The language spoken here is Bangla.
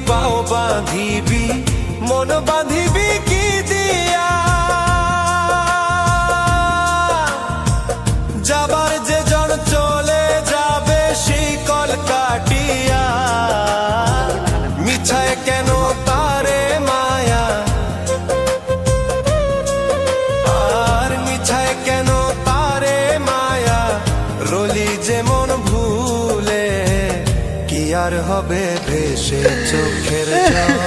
পাও বাঁধিবি, মন বাঁধিবি কি দিয়া? যাবার যে জন চলে যাবে শিকল কাটিয়া, মিছায় কেন তারে মায়া, আর মিছায় কেন তারে মায়া, রলি যে মন ভুলে কি আর হবে ভেসে চোখের জল।